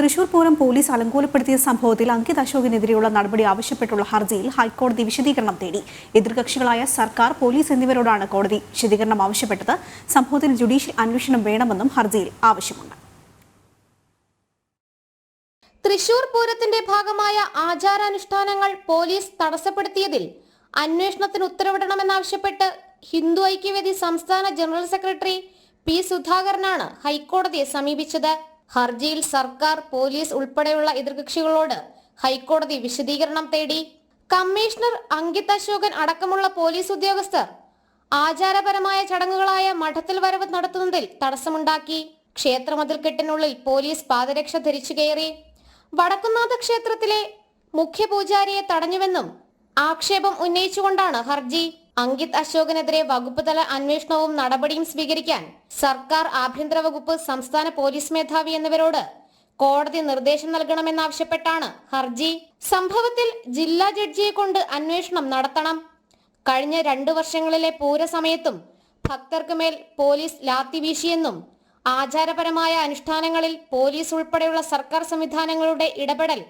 Thrissur Pooram police അലങ്കോലപ്പെടുത്തിയ സംഭവത്തിൽ അങ്കിത് അശോകിനെതിരെയുള്ള നടപടി ആവശ്യപ്പെട്ടുള്ള ഹർജിയിൽ ഹൈക്കോടതി വിശദീകരണം തേടി. എതിർകക്ഷികളായ സർക്കാർ, പോലീസ് എന്നിവരോടാണ് കോടതി വിശദീകരണം ആവശ്യപ്പെട്ടത്. സംഭവത്തിൽ ജുഡീഷ്യൽ അന്വേഷണം വേണമെന്നും ഹർജിയിൽ ആവശ്യമുണ്ട്. തൃശൂർ പൂരത്തിന്റെ ഭാഗമായ ആചാരാനുഷ്ഠാനങ്ങൾ പോലീസ് തടസ്സപ്പെടുത്തിയതിൽ അന്വേഷണത്തിന് ഉത്തരവിടണമെന്നാവശ്യപ്പെട്ട് ഹിന്ദു ഐക്യവേദി സംസ്ഥാന ജനറൽ സെക്രട്ടറി പി സുധാകരനാണ് ഹൈക്കോടതിയെ സമീപിച്ചത്. ഹർജിയിൽ സർക്കാർ, പോലീസ് ഉൾപ്പെടെയുള്ള എതിർകക്ഷികളോട് ഹൈക്കോടതി വിശദീകരണം തേടി. കമ്മീഷണർ അങ്കിത് അശോകൻ അടക്കമുള്ള പോലീസ് ഉദ്യോഗസ്ഥർ ആചാരപരമായ ചടങ്ങുകളായ മഠത്തിൽ വരവ് നടത്തുന്നതിൽ തടസ്സമുണ്ടാക്കി. ക്ഷേത്രമതിൽക്കെട്ടിനുള്ളിൽ പോലീസ് പാദരക്ഷ ധരിച്ചു കയറി. വടക്കുംനാഥ ക്ഷേത്രത്തിലെ മുഖ്യ പൂജാരിയെ തടഞ്ഞുവെന്നും ആക്ഷേപം ഉന്നയിച്ചുകൊണ്ടാണ് ഹർജി. അങ്കിത് അശോകനെതിരെ വകുപ്പ് തല അന്വേഷണവും നടപടിയും സ്വീകരിക്കാൻ സർക്കാർ, ആഭ്യന്തര വകുപ്പ്, സംസ്ഥാന പോലീസ് മേധാവി എന്നിവരോട് കോടതി നിർദ്ദേശം നൽകണമെന്നാവശ്യപ്പെട്ടാണ് ഹർജി. സംഭവത്തിൽ ജില്ലാ ജഡ്ജിയെ കൊണ്ട് അന്വേഷണം നടത്തണം. കഴിഞ്ഞ 2 വർഷങ്ങളിലെ പൂരസമയത്തും ഭക്തർക്ക് മേൽ പോലീസ് ലാത്തി വീശിയെന്നും ആചാരപരമായ അനുഷ്ഠാനങ്ങളിൽ പോലീസ് ഉൾപ്പെടെയുള്ള സർക്കാർ സംവിധാനങ്ങളുടെ ഇടപെടൽ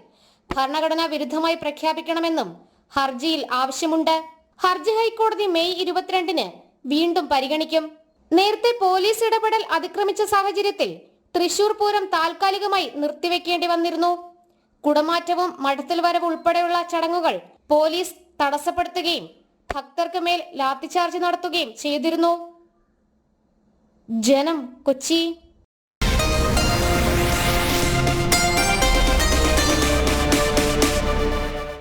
ഭരണഘടനാ വിരുദ്ധമായി പ്രഖ്യാപിക്കണമെന്നും ഹർജിയിൽ ആവശ്യമുണ്ട്. ഹർജി ഹൈക്കോടതി മെയ് 22-ന് വീണ്ടും പരിഗണിക്കും. നേരത്തെ പോലീസ് ഇടപെടൽ അതിക്രമിച്ച സാഹചര്യത്തിൽ തൃശൂർ പൂരം താൽക്കാലികമായി നിർത്തിവെക്കേണ്ടി വന്നിരുന്നു. കുടമാറ്റവും മഠത്തിൽ വരവ് ഉൾപ്പെടെയുള്ള ചടങ്ങുകൾ പോലീസ് തടസ്സപ്പെടുത്തുകയും ഭക്തർക്ക് മേൽ ലാത്തിചാർജ് നടത്തുകയും ചെയ്തിരുന്നു. ജനം, കൊച്ചി.